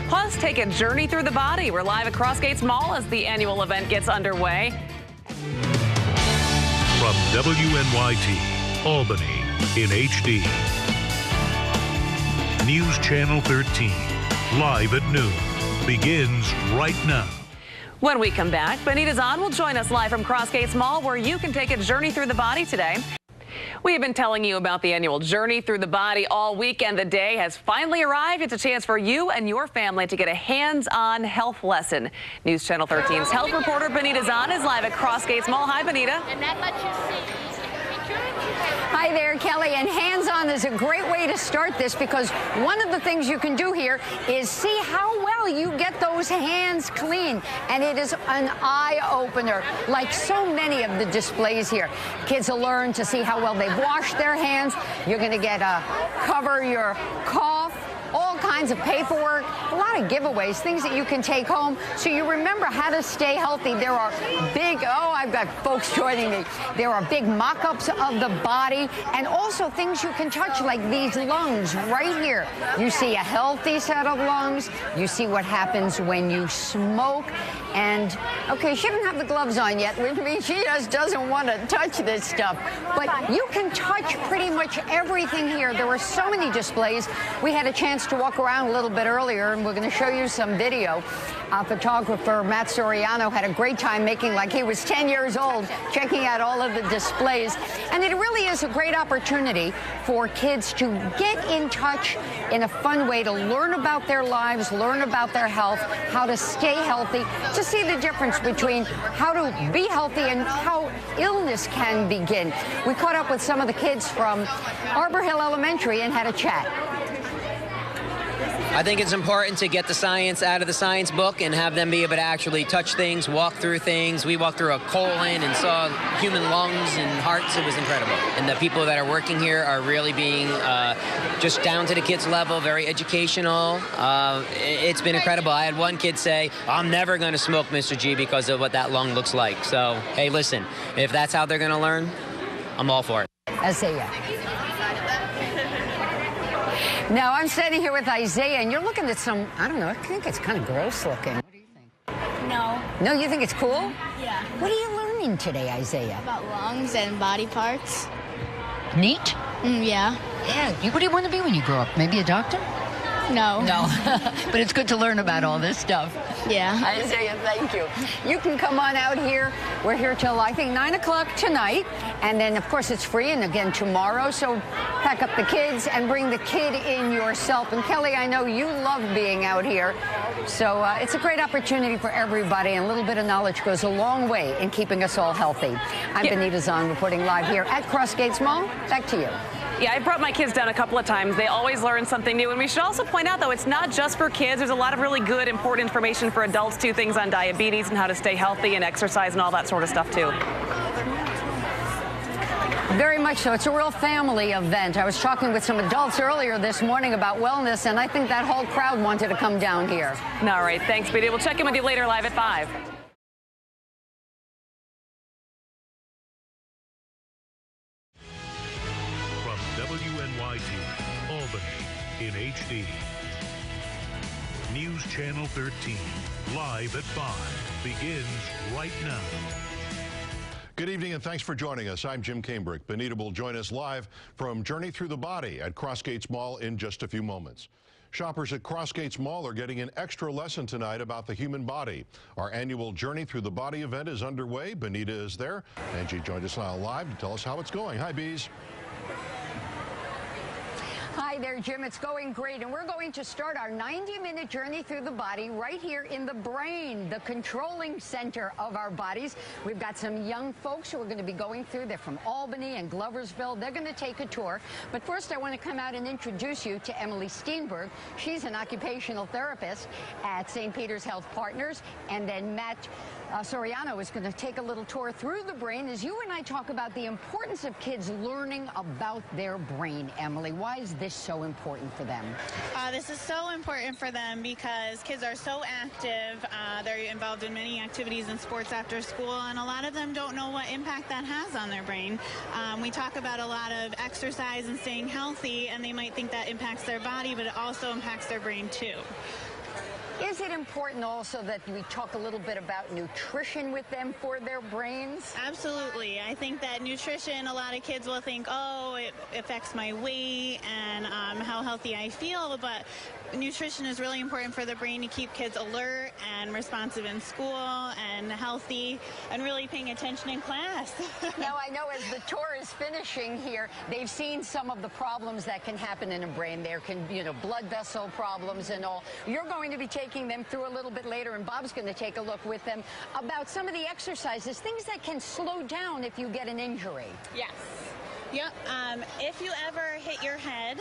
Plus, take a journey through the body. We're live at Crossgates Mall as the annual event gets underway. From WNYT, Albany, in HD. News Channel 13, live at noon, begins right now. When we come back, Benita Zahn will join us live from Crossgates Mall, where you can take a journey through the body today. We have been telling you about the annual Journey Through the Body all weekend. The day has finally arrived. It's a chance for you and your family to get a hands-on health lesson. News Channel 13's health reporter Benita Zahn is live at Crossgates Mall. Hi, Benita. And that lets you see. Hi there, Kelly. And hands-on is a great way to start this, because one of the things you can do here is see how well you get those hands clean. And it is an eye-opener, like so many of the displays here. Kids will learn to see how well they've washed their hands. You're going to get a cover your cough, all kinds of paperwork, a lot of giveaways, things that you can take home so you remember how to stay healthy. There are big, I've got folks joining me. There are big mock-ups of the body, and also things you can touch, like these lungs right here. You see a healthy set of lungs. You see what happens when you smoke. And, okay, she doesn't have the gloves on yet, which means she just doesn't want to touch this stuff. But you can touch pretty much everything here. There were so many displays. We had a chance to walk around a little bit earlier, and we're going to show you some video. Photographer Matt Soriano had a great time making like he was 10 years old, checking out all of the displays. And it really is a great opportunity for kids to get in touch in a fun way, to learn about their lives, learn about their health, how to stay healthy, to see the difference between how to be healthy and how illness can begin. We caught up with some of the kids from Arbor Hill Elementary and had a chat. I think it's important to get the science out of the science book and have them be able to actually touch things, walk through things. We walked through a colon and saw human lungs and hearts. It was incredible. And the people that are working here are really being just down to the kids' level, very educational. It's been incredible. I had one kid say, I'm never going to smoke, Mr. G, because of what that lung looks like. So, hey, listen, if that's how they're going to learn, I'm all for it. Isaiah. Now, I'm standing here with Isaiah, and you're looking at some, I don't know, I think it's kind of gross looking. What do you think? No. No, you think it's cool? Yeah. What are you learning today, Isaiah? About lungs and body parts. Neat? Yeah. Yeah. What do you want to be when you grow up? Maybe a doctor? No. No. But it's good to learn about all this stuff. Yeah. Isaiah, thank you. You can come on out here. We're here till, I think, 9 o'clock tonight. And then, of course, it's free. And again, tomorrow. So pack up the kids and bring the kid in yourself. And Kelly, I know you love being out here. So it's a great opportunity for everybody. And a little bit of knowledge goes a long way in keeping us all healthy. I'm Benita Zahn reporting live here at Crossgates Mall. Back to you. Yeah, I brought my kids down a couple of times. They always learn something new. And we should also point out, though, it's not just for kids. There's a lot of really good, important information for adults, too. Things on diabetes and how to stay healthy and exercise and all that sort of stuff, too. Very much so. It's a real family event. I was talking with some adults earlier this morning about wellness, and I think that whole crowd wanted to come down here. All right. Thanks, Benita. We'll check in with you later live at 5. WNYT, Albany, in HD. News Channel 13, live at 5, begins right now. Good evening and thanks for joining us. I'm Jim Cambrick. Benita will join us live from Journey Through the Body at Crossgates Mall in just a few moments. Shoppers at Crossgates Mall are getting an extra lesson tonight about the human body. Our annual Journey Through the Body event is underway. Benita is there, and she joined us now live to tell us how it's going. Hi, Bees. Hi there, Jim. It's going great, and we're going to start our 90-minute journey through the body right here in the brain, the controlling center of our bodies. We've got some young folks who are going to be going through. They're from Albany and Gloversville. They're going to take a tour. But first, I want to come out and introduce you to Emily Steenberg. She's an occupational therapist at St. Peter's Health Partners. And then Matt Soriano is going to take a little tour through the brain as you and I talk about the importance of kids learning about their brain. Emily, why is this so important for them? This is so important for them because kids are so active. They're involved in many activities and sports after school, and a lot of them don't know what impact that has on their brain. We talk about a lot of exercise and staying healthy, and they might think that impacts their body, but it also impacts their brain too. Is it important also that we talk a little bit about nutrition with them for their brains? Absolutely. I think that nutrition, a lot of kids will think, oh, it affects my weight and how healthy I feel, but nutrition is really important for the brain to keep kids alert and responsive in school and healthy and really paying attention in class. Now, I know as the tour is finishing here, they've seen some of the problems that can happen in a brain. There can be, blood vessel problems and all. You're going to be taking them through a little bit later, and Bob's going to take a look with them about some of the exercises, things that can slow down if you get an injury. Yes. Yep. If you ever hit your head,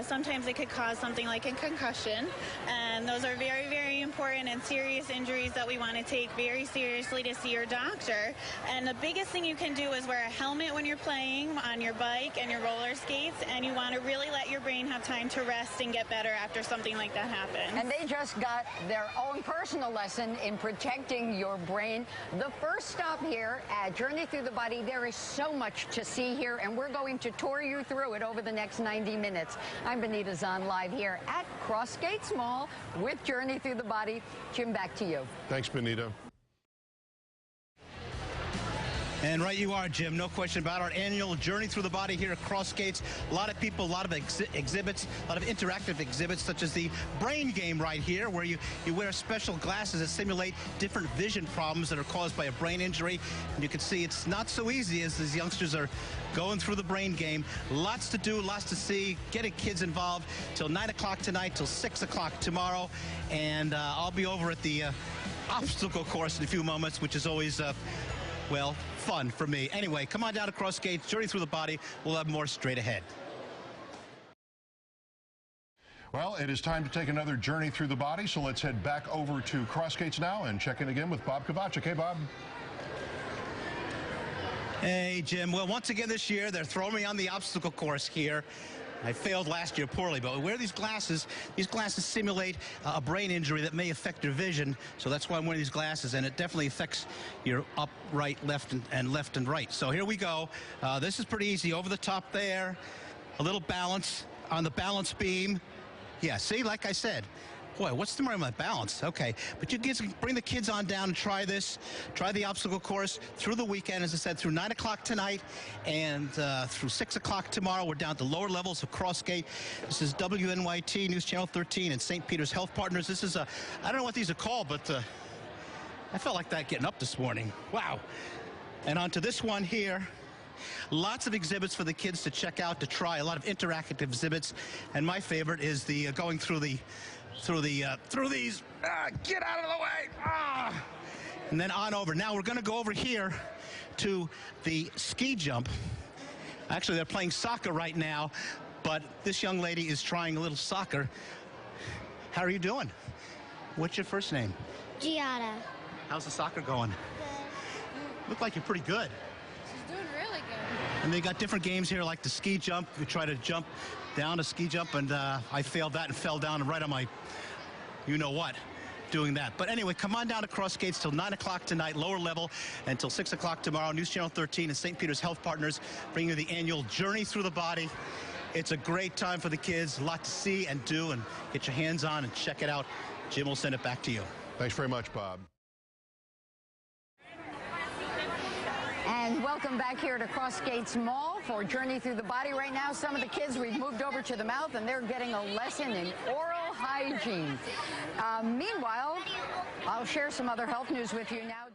sometimes it could cause something like a concussion. And those are very, very important and serious injuries that we want to take very seriously to see your doctor. And the biggest thing you can do is wear a helmet when you're playing on your bike and your roller skates. And you want to really let your brain have time to rest and get better after something like that happens. And they just got their own personal lesson in protecting your brain. The first stop here at Journey Through the Body, there is so much to see here, and we're going to tour you through it over the next 90 minutes. I'm Benita Zahn, live here at Crossgates Mall with Journey Through the Body. Jim, back to you. Thanks, Benita. And right you are, Jim. No question about our annual Journey Through the Body here at Crossgates. A lot of people, a lot of exhibits, a lot of interactive exhibits, such as the brain game right here, where you wear special glasses that simulate different vision problems that are caused by a brain injury. And you can see it's not so easy as these youngsters are going through the brain game. Lots to do, lots to see, getting kids involved till 9 o'clock tonight, till 6 o'clock tomorrow. And I'll be over at the obstacle course in a few moments, which is always well, fun for me. Anyway, come on down to Crossgates, Journey Through the Body. We'll have more straight ahead. Well, it is time to take another journey through the body, so let's head back over to Crossgates now and check in again with Bob Kovacik. Hey, Bob. Hey, Jim. Well, once again this year, they're throwing me on the obstacle course here. I failed last year poorly, but we wear these glasses. These glasses simulate a brain injury that may affect your vision, so that's why I'm wearing these glasses, and it definitely affects your up, right, left, and left and right. So here we go. This is pretty easy. Over the top there, a little balance on the balance beam. Yeah, see, like I said. Boy, what's the matter with my balance? Okay, but you kids bring the kids on down and try this. Try the obstacle course through the weekend, as I said, through 9 o'clock tonight and through 6 o'clock tomorrow. We're down to lower levels of Crossgate. This is WNYT News Channel 13 and St. Peter's Health Partners. This is I don't know what these are called, but I felt like that getting up this morning. Wow. And on to this one here. Lots of exhibits for the kids to check out, to try. A lot of interactive exhibits. And my favorite is the going through these. Get out of the way. And then on over. Now we're going to go over here to the ski jump. Actually, they're playing soccer right now, but this young lady is trying a little soccer. How are you doing? What's your first name? Giada. How's the soccer going? Good. Look like you're pretty good. She's doing really good. And they got different games here, like the ski jump. We try to jump down a ski jump, and I failed that and fell down right on my you-know-what doing that. But anyway, come on down to Crossgates till 9 o'clock tonight, lower level, until 6 o'clock tomorrow. News Channel 13 and St. Peter's Health Partners bring you the annual Journey Through the Body. It's a great time for the kids, a lot to see and do, and get your hands on and check it out. Jim will send it back to you. Thanks very much, Bob. And welcome back here to Crossgates Mall for Journey Through the Body. Right now, some of the kids, we've moved over to the mouth, and they're getting a lesson in oral hygiene. Meanwhile, I'll share some other health news with you now.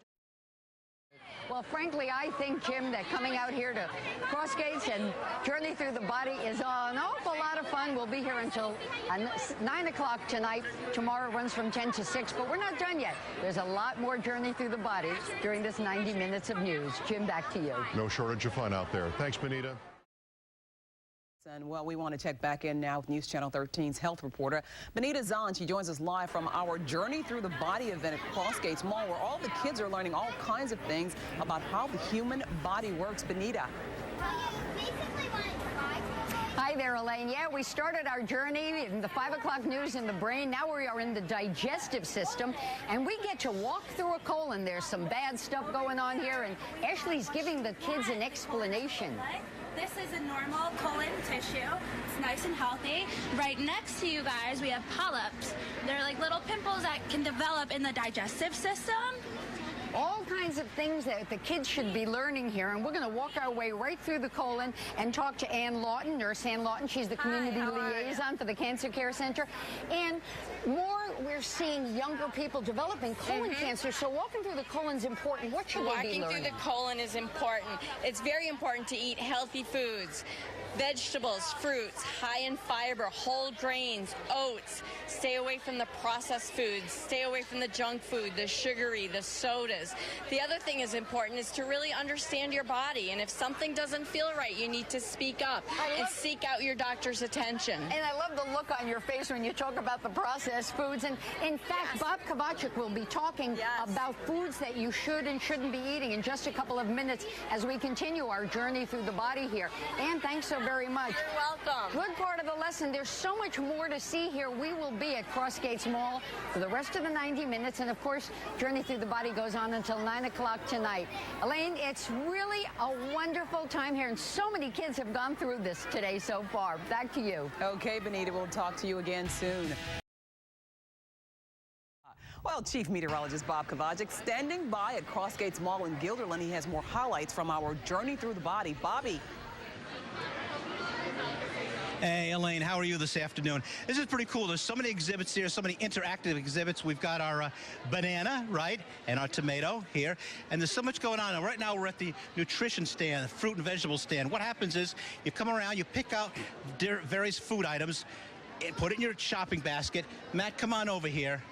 Well, frankly, I think, Jim, that coming out here to Crossgates and Journey Through the Body is an awful lot of fun. We'll be here until 9 o'clock tonight. Tomorrow runs from 10 to 6, but we're not done yet. There's a lot more Journey Through the Body during this 90 minutes of news. Jim, back to you. No shortage of fun out there. Thanks, Benita. And well, we want to check back in now with News Channel 13's health reporter, Benita Zahn. She joins us live from our Journey Through the Body event at Crossgates Mall, where all the kids are learning all kinds of things about how the human body works. Benita. Hi there, Elaine. Yeah, we started our journey in the 5 o'clock news in the brain. Now we are in the digestive system, and we get to walk through a colon. There's some bad stuff going on here, and Ashley's giving the kids an explanation. This is a normal colon tissue. It's nice and healthy. Right next to you guys, we have polyps. They're like little pimples that can develop in the digestive system. All kinds of things that the kids should be learning here, and we're going to walk our way right through the colon and talk to Ann Lawton, Nurse Ann Lawton. She's the community liaison for the Cancer Care Center. And we're seeing younger people developing colon cancer, so walking through the colon is important. What should they be learning? Walking through the colon is important. It's very important to eat healthy foods. Vegetables, fruits, high in fiber, whole grains, oats. Stay away from the processed foods. Stay away from the junk food, the sugary, the sodas. The other thing is important is to really understand your body. And if something doesn't feel right, you need to speak up and seek out your doctor's attention. And I love the look on your face when you talk about the processed foods. And in fact, Bob Kovacik will be talking about foods that you should and shouldn't be eating in just a couple of minutes as we continue our journey through the body here. And thanks so very much. You're welcome. Good part of the lesson. There's so much more to see here. We will be at Crossgates Mall for the rest of the 90 minutes. And of course, Journey Through the Body goes on until 9 o'clock tonight. Elaine, it's really a wonderful time here. And so many kids have gone through this today so far. Back to you. Okay, Benita, we'll talk to you again soon. Well, Chief Meteorologist Bob Kovacik standing by at Crossgates Mall in Guilderland. He has more highlights from our Journey Through the Body. Bobby. Hey, Elaine, how are you this afternoon? This is pretty cool. There's so many exhibits here, so many interactive exhibits. We've got our banana, right, and our tomato here, and there's so much going on. And right now, we're at the nutrition stand, the fruit and vegetable stand. What happens is you come around, you pick out various food items, and put it in your shopping basket. Matt, come on over here.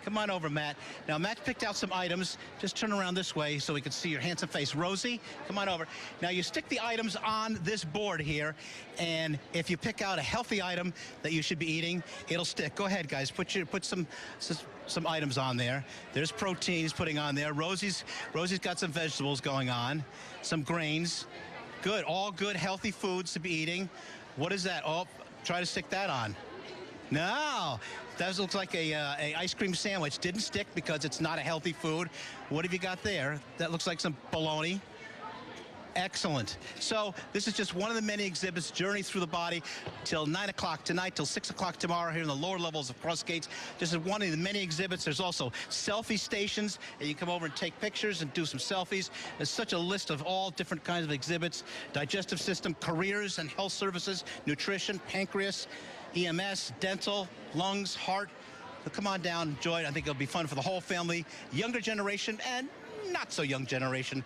Come on over, Matt. Now, Matt picked out some items. Just turn around this way so we can see your handsome face. Rosie, come on over. Now, you stick the items on this board here, and if you pick out a healthy item that you should be eating, it'll stick. Go ahead, guys. Put some items on there. There's protein he's putting on there. Rosie's got some vegetables going on, some grains. Good, all good, healthy foods to be eating. What is that? Oh, try to stick that on. No, that looks like a ice cream sandwich. Didn't stick because it's not a healthy food. What have you got there? That looks like some bologna. Excellent. So this is just one of the many exhibits, Journey Through the Body, till 9 o'clock tonight, till 6 o'clock tomorrow here in the lower levels of Crossgates. This is one of the many exhibits. There's also selfie stations, and you come over and take pictures and do some selfies. There's such a list of all different kinds of exhibits: digestive system, careers and health services, nutrition, pancreas, EMS, dental, lungs, heart. So come on down, enjoy it. I think it'll be fun for the whole family, younger generation and not so young generation.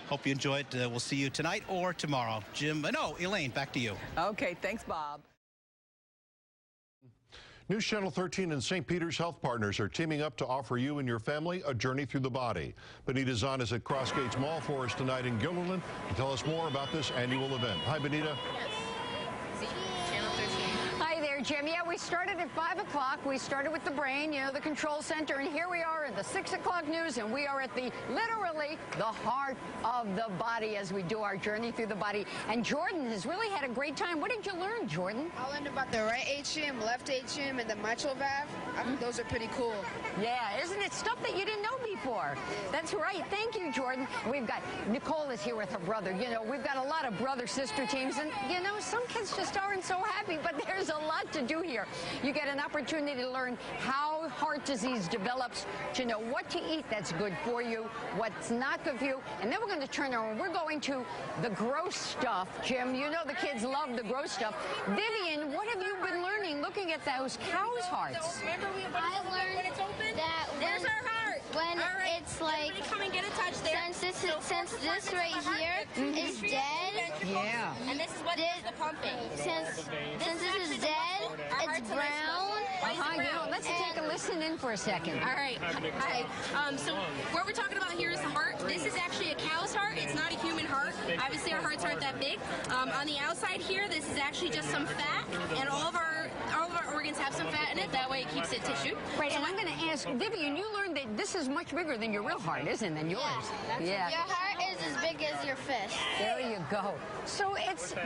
Hope you enjoy it. We'll see you tonight or tomorrow. Jim, no, Elaine, back to you. Okay, thanks, Bob. News Channel 13 and St. Peter's Health Partners are teaming up to offer you and your family a journey through the body. Benita Zahn is at Crossgates Mall for us tonight in Guilderland to tell us more about this annual event. Hi, Benita. Hi there, Jim. Yeah, we started at 5 o'clock. We started with the brain, you know, the control center, and here we are at the 6 o'clock news, and we are at literally the heart of the body as we do our journey through the body. And Jordan has really had a great time. What did you learn, Jordan? I learned about the right atrium, left atrium, and the mitral valve. I think those are pretty cool. Yeah, isn't it stuff that you didn't know before? That's right. Thank you, Jordan. We've got Nicole is here with her brother. You know, we've got a lot of brother-sister teams, and, you know, some kids just aren't so happy, but there's a lot to do here. You get an opportunity to learn how heart disease develops, to know what to eat that's good for you, what's not good for you, and then we're going to turn around. We're going to the gross stuff, Jim. You know the kids love the gross stuff. Vivian, what have you been learning looking at those cows' hearts? Remember I learned when it's open? that There's our heart. when right. it's like, come and get a touch there. since this right here is dead, Yeah. And this is what does the pumping. since this is dead, it's brown. You know, let's take a listen in for a second. All right. Hi. So what we're talking about here is the heart. This is actually a cow's heart. It's not a human heart. Obviously, our hearts aren't that big. On the outside here, this is actually just some fat, and all of our organs have some fat in it. That way, it keeps it tissue. Right, and I'm going to ask Vivian. You learned that this is much bigger than your real heart, isn't it? Than yours. Yeah. Your heart is as big as your fist. There you go. So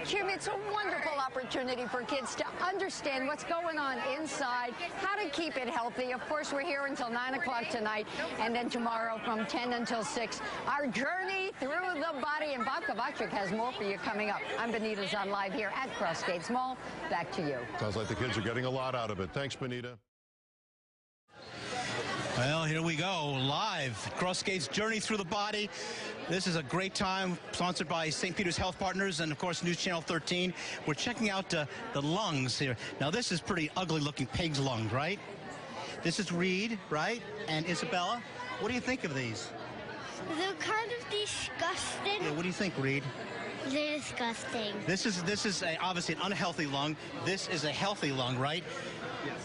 Jim, it's a wonderful opportunity for kids to understand what's going on inside, how to keep it healthy. Of course, we're here until 9 o'clock tonight, and then tomorrow from 10 until 6, our journey through the body. And Bob Kovacic has more for you coming up. I'm Benita Zahn live here at Crossgates Mall. Back to you. Sounds like the kids are getting a lot out of it. Thanks, Benita. Well, here we go, live. Crossgates Journey Through the Body. This is a great time, sponsored by St. Peter's Health Partners and, of course, News Channel 13. We're checking out the lungs here. Now, this is pretty ugly-looking pig's lung, right? This is Reed, right? And Isabella. What do you think of these? They're kind of disgusting. Yeah, what do you think, Reed? They're disgusting. This is obviously an unhealthy lung. This is a healthy lung, right? Yes.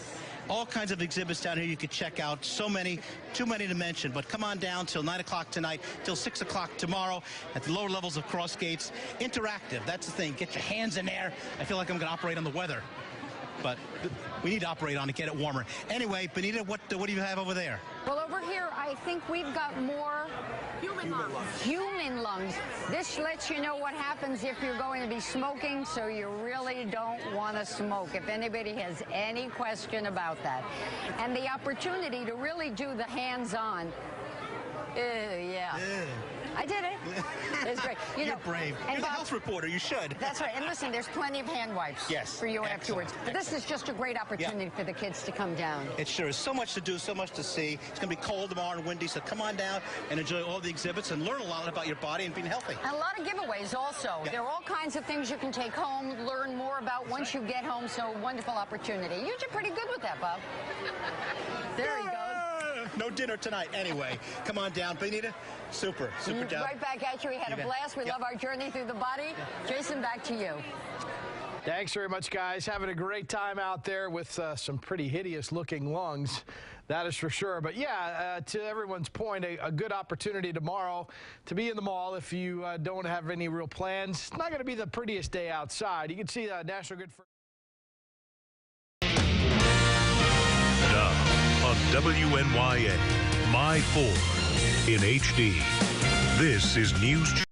All kinds of exhibits down here you could check out. So many, too many to mention. But come on down till 9 o'clock tonight, till 6 o'clock tomorrow at the lower levels of Crossgates. Interactive, that's the thing. Get your hands in there. I feel like I'm going to operate on the weather. But we need to operate on it, get it warmer. Anyway, Benita, what do you have over there? Well, over here, I think we've got more human lungs. This lets you know what happens if you're going to be smoking, so you really don't want to smoke, if anybody has any question about that. And the opportunity to really do the hands-on. Yeah. I did it. It's great. You're brave. And You're the health reporter. You should. That's right. And listen, there's plenty of hand wipes for you afterwards. But this is just a great opportunity for the kids to come down. It sure is. So much to do, so much to see. It's going to be cold tomorrow and windy, so come on down and enjoy all the exhibits and learn a lot about your body and being healthy. And a lot of giveaways also. Yeah. There are all kinds of things you can take home, learn more about once you get home, so wonderful opportunity. You did pretty good with that, Bob. There he goes. No dinner tonight anyway. Come on down. Benita, super job. Right back at you. We had a blast. We love our journey through the body. Jason, back to you. Thanks very much, guys. Having a great time out there with some pretty hideous-looking lungs. That is for sure. But, yeah, to everyone's point, a good opportunity tomorrow to be in the mall if you don't have any real plans. It's not going to be the prettiest day outside. You can see National Good for... On WNYA, My 4 in HD. This is News